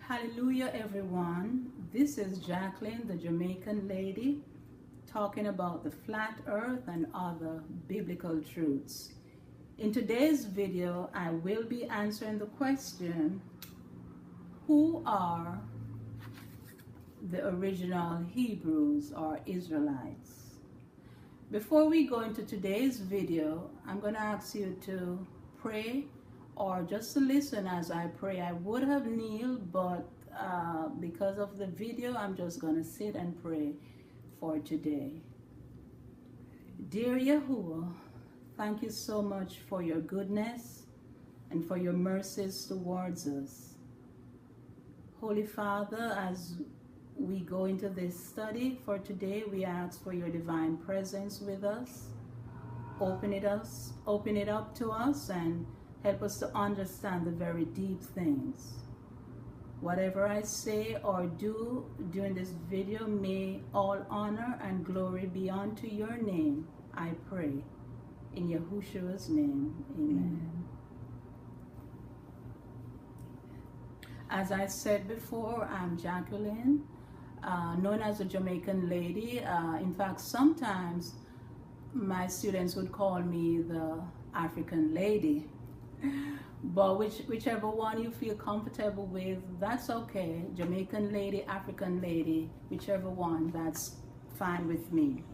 Hallelujah, everyone. This is Jacqueline, the Jamaican lady, talking about the flat earth and other biblical truths. In today's video, I will be answering the question, who are the original Hebrews or Israelites? Before we go into today's video, I'm going to ask you to pray or just to listen as I pray. I would have kneeled, but because of the video, I'm just going to sit and pray for today. Dear Yahuwah, thank you so much for your goodness and for your mercies towards us. Holy Father, as we go into this study for today, we ask for your divine presence with us. Open it up to us and help us to understand the very deep things. Whatever I say or do during this video, may all honor and glory be unto your name, I pray. In Yahushua's name, amen. As I said before, I'm Jacqueline, known as the Jamaican lady. In fact, sometimes my students would call me the African lady. But whichever one you feel comfortable with, that's okay. Jamaican lady, African lady, whichever one, that's fine with me.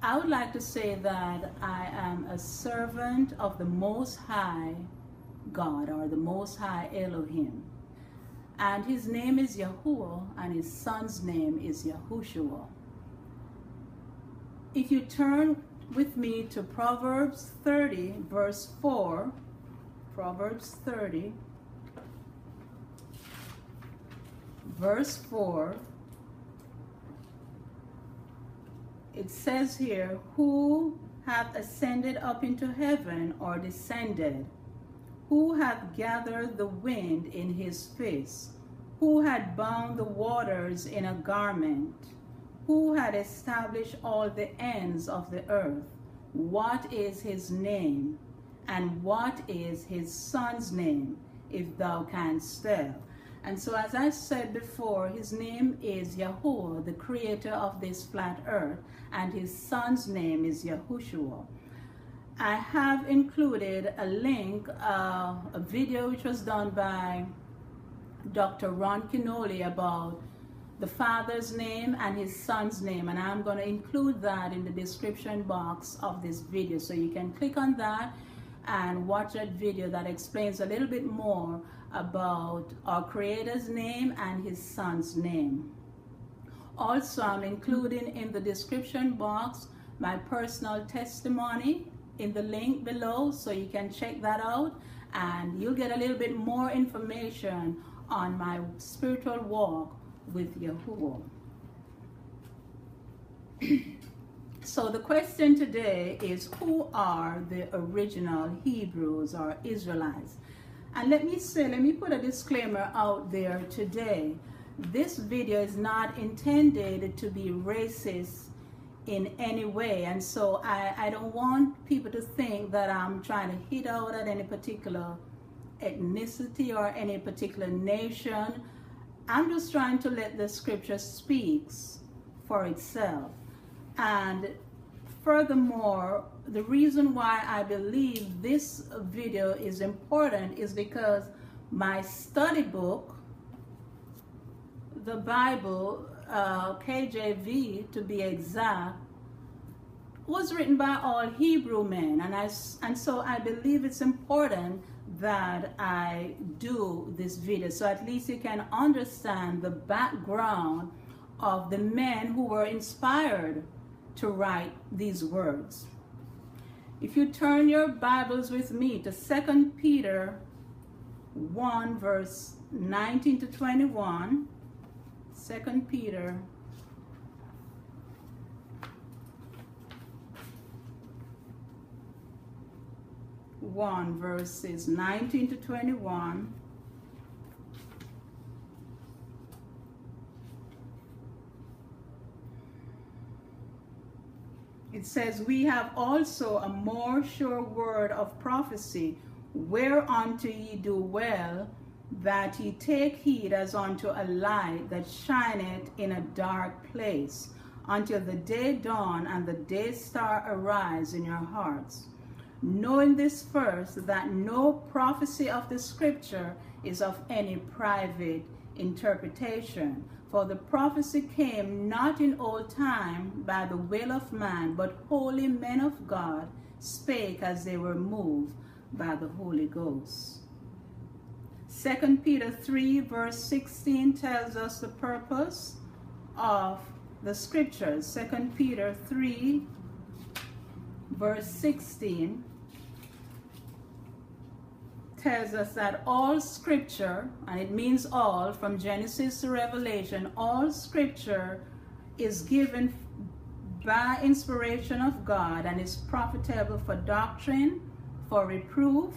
I would like to say that I am a servant of the Most High God, or the Most High Elohim. And his name is Yahuwah, and his son's name is Yahushua. If you turn with me to Proverbs 30, verse 4, Proverbs 30, verse 4, it says here, who hath ascended up into heaven or descended? Who hath gathered the wind in his fist? Who had bound the waters in a garment? Who had established all the ends of the earth? What is his name? And what is his son's name, if thou canst tell? And so, as I said before, his name is Yahuwah, the creator of this flat earth, and his son's name is Yahushua. I have included a link, a video which was done by Dr. Ron Kinoli about the father's name and his son's name, and I'm going to include that in the description box of this video, so you can click on that and watch that video that explains a little bit more about our creator's name and his son's name. Also, I'm including in the description box my personal testimony in the link below, so you can check that out and you'll get a little bit more information on my spiritual walk with Yahuwah. So the question today is, who are the original Hebrews or Israelites? And let me put a disclaimer out there today. This video is not intended to be racist in any way, and so I don't want people to think that I'm trying to hit out at any particular ethnicity or any particular nation. I'm just trying to let the scripture speak for itself. And furthermore, the reason why I believe this video is important is because my study book, the Bible, KJV to be exact, was written by all Hebrew men, and so I believe it's important that I do this video, so at least you can understand the background of the men who were inspired to write these words. If you turn your Bibles with me to 2 Peter 1 verse 19 to 21, 2 Peter 1 verses 19 to 21, it says, we have also a more sure word of prophecy, whereunto ye do well, that ye take heed as unto a light that shineth in a dark place, until the day dawn and the day star arise in your hearts. Knowing this first, that no prophecy of the Scripture is of any private interpretation. For the prophecy came not in old time by the will of man, but holy men of God spake as they were moved by the Holy Ghost. 2 Peter 3 verse 16 tells us the purpose of the Scriptures. 2 Peter 3 verse 16 tells us that all Scripture, and it means all, from Genesis to Revelation, all Scripture is given by inspiration of God and is profitable for doctrine, for reproof,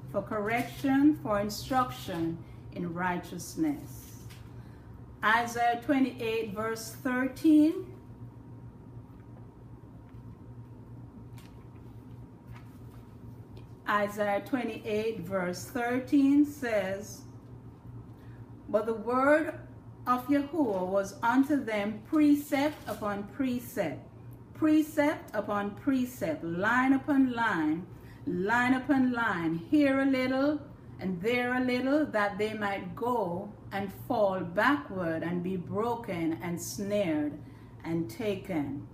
for correction, for instruction in righteousness. Isaiah 28 verse 13. Isaiah 28 verse 13 says, But the word of Yahuwah was unto them precept upon precept, precept upon precept, line upon line, line upon line, here a little and there a little, that they might go and fall backward and be broken and snared and taken.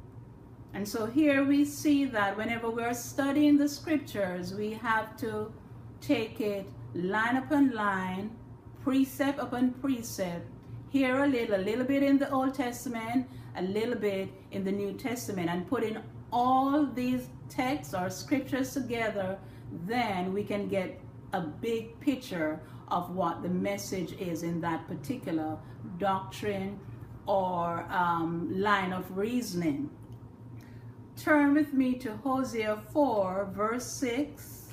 And so here we see that whenever we're studying the Scriptures, we have to take it line upon line, precept upon precept, here a little bit in the Old Testament, a little bit in the New Testament, and putting all these texts or Scriptures together, then we can get a big picture of what the message is in that particular doctrine or line of reasoning. Turn with me to Hosea 4 verse 6.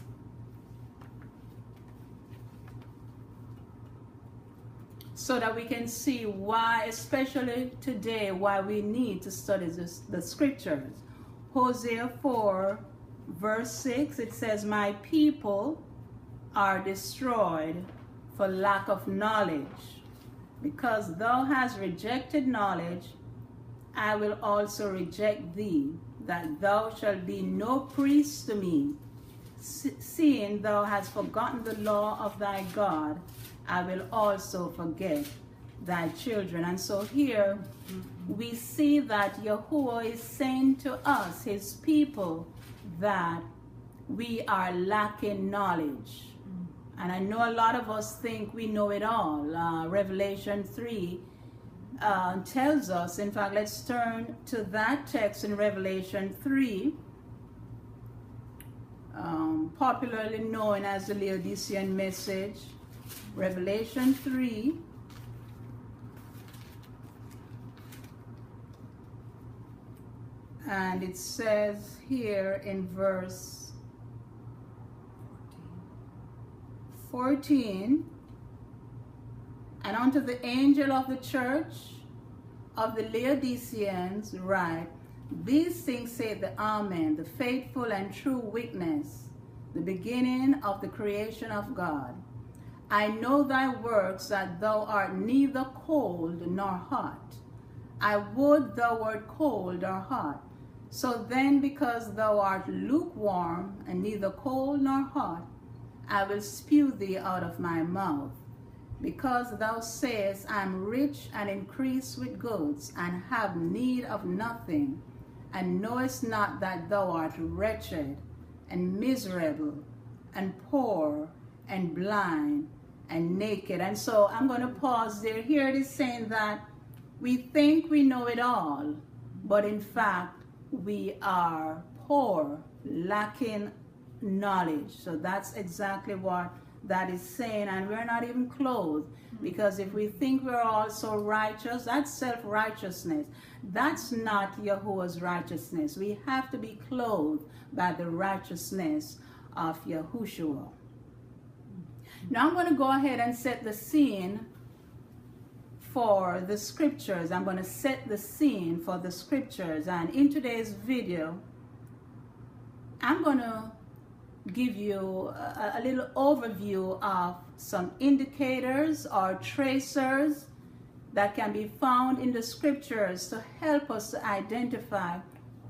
So that we can see why, especially today, why we need to study the Scriptures. Hosea 4 verse 6, it says, My people are destroyed for lack of knowledge. Because thou hast rejected knowledge, I will also reject thee, that thou shalt be no priest to me. Seeing thou hast forgotten the law of thy God, I will also forget thy children. And so here we see that Yahuwah is saying to us, his people, that we are lacking knowledge. And I know a lot of us think we know it all. Revelation 3 tells us, in fact, let's turn to that text in Revelation 3, popularly known as the Laodicean message. Revelation 3, and it says here in verse 14, And unto the angel of the church of the Laodiceans write, These things saith the Amen, the faithful and true witness, the beginning of the creation of God. I know thy works, that thou art neither cold nor hot. I would thou wert cold or hot. So then, because thou art lukewarm, and neither cold nor hot, I will spew thee out of my mouth. Because thou sayest, I am rich and increase with goods, and have need of nothing, and knowest not that thou art wretched, and miserable, and poor, and blind, and naked. And so I'm going to pause there. Here it is saying that we think we know it all, but in fact, we are poor, lacking knowledge. So that's exactly what that is saying. And we're not even clothed, because if we think we're all so righteous, that's self-righteousness. That's not Yahuwah's righteousness. We have to be clothed by the righteousness of Yahushua. Now I'm going to go ahead and set the scene for the Scriptures. I'm going to set the scene for the Scriptures. And in today's video, I'm going to give you a little overview of some indicators or tracers that can be found in the scriptures to help us to identify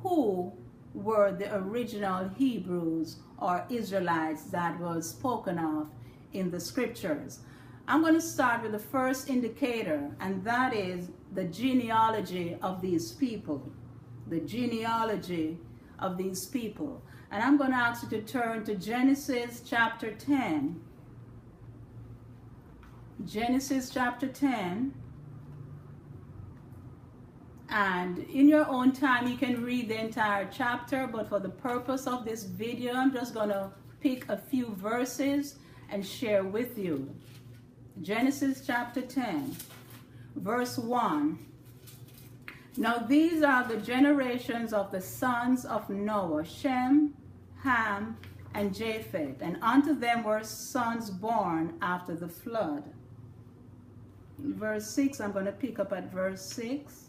who were the original Hebrews or Israelites that was spoken of in the scriptures. I'm going to start with the first indicator, and that is the genealogy of these people. The genealogy of these people. And I'm going to ask you to turn to Genesis chapter 10. Genesis chapter 10. And in your own time, you can read the entire chapter, but for the purpose of this video, I'm just going to pick a few verses and share with you. Genesis chapter 10, verse 1. Now these are the generations of the sons of Noah, Shem, Ham, and Japheth, and unto them were sons born after the flood. Verse 6, I'm going to pick up at verse 6.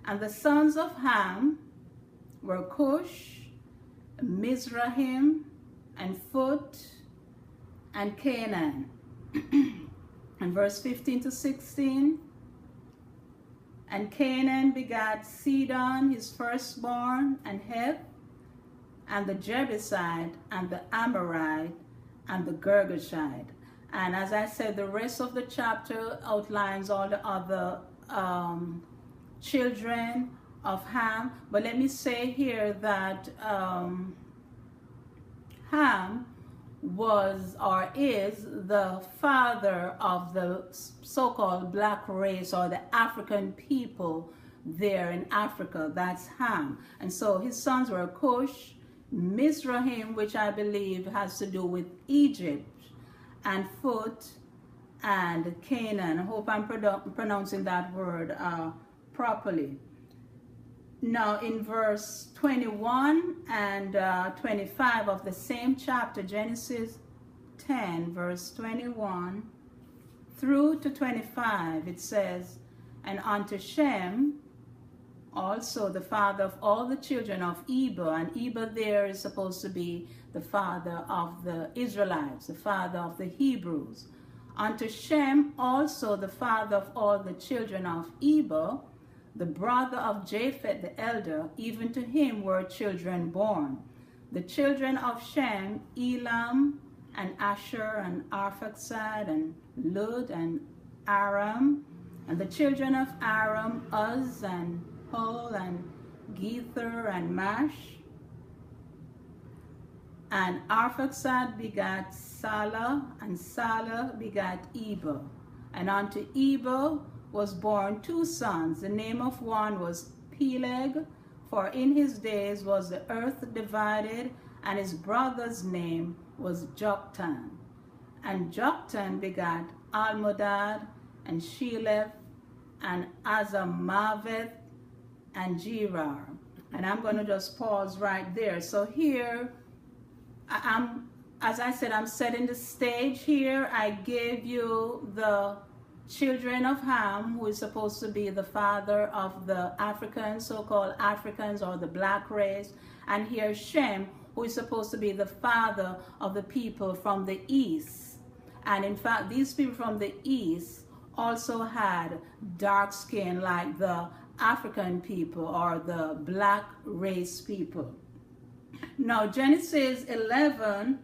And the sons of Ham were Cush, Mizrahim, and Phut, and Canaan. And verse 15 to 16. And Canaan begat Sidon, his firstborn, and Heth, and the Jebusite, and the Amorite, and the Girgashite. And as I said, the rest of the chapter outlines all the other children of Ham. But let me say here that Ham was or is the father of the so-called black race or the African people there in Africa. That's Ham. And so his sons were Cush, Mizrahim, which I believe has to do with Egypt, and Phut, and Canaan. I hope I'm pronouncing that word properly. Now in verse 21 and 25 of the same chapter, Genesis 10, verse 21 through to 25, it says, and unto Shem, also the father of all the children of Eber, and Eber there is supposed to be the father of the Israelites, the father of the Hebrews. Unto Shem also the father of all the children of Eber, the brother of Japheth the elder, even to him were children born. The children of Shem, Elam, and Asher, and Arphaxad, and Lud, and Aram. And the children of Aram, Uz, and Hul, and Gether, and Mash. And Arphaxad begat Salah, and Salah begat Eber. And unto Eber was born two sons. The name of one was Peleg, for in his days was the earth divided, and his brother's name was Joktan. And Joktan begat Almodad, and Sheleph, and Azamaveth, and Gerar. And I'm going to just pause right there. So here, as I said, I'm setting the stage here. I gave you the children of Ham, who is supposed to be the father of the Africans, so-called Africans, or the black race. And here Shem, who is supposed to be the father of the people from the east. And in fact, these people from the east also had dark skin like the African people or the black race people. Now Genesis 11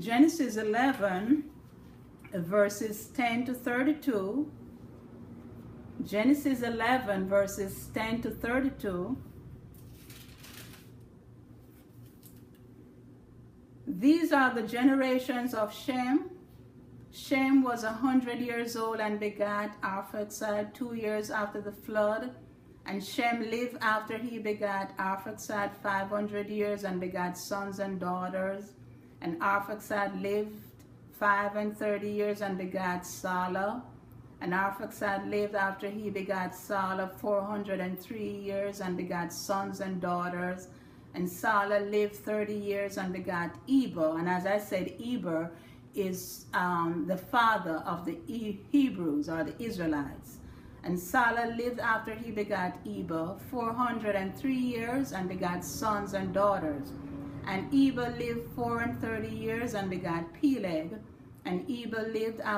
Genesis 11 verses 10 to 32. Genesis 11 verses 10 to 32. These are the generations of Shem. Shem was 100 years old and begat Arphaxad 2 years after the flood. And Shem lived after he begat Arphaxad 500 years and begat sons and daughters. And Arphaxad lived 35 years and begat Salah. And Arphaxad lived after he begat Salah 403 years and begat sons and daughters. And Salah lived 30 years and begat Eber. And as I said, Eber is the father of the Hebrews or the Israelites. And Salah lived after he begat Eber 403 years and begat sons and daughters. And Eber lived 34 years and begat Peleg. And Eber lived after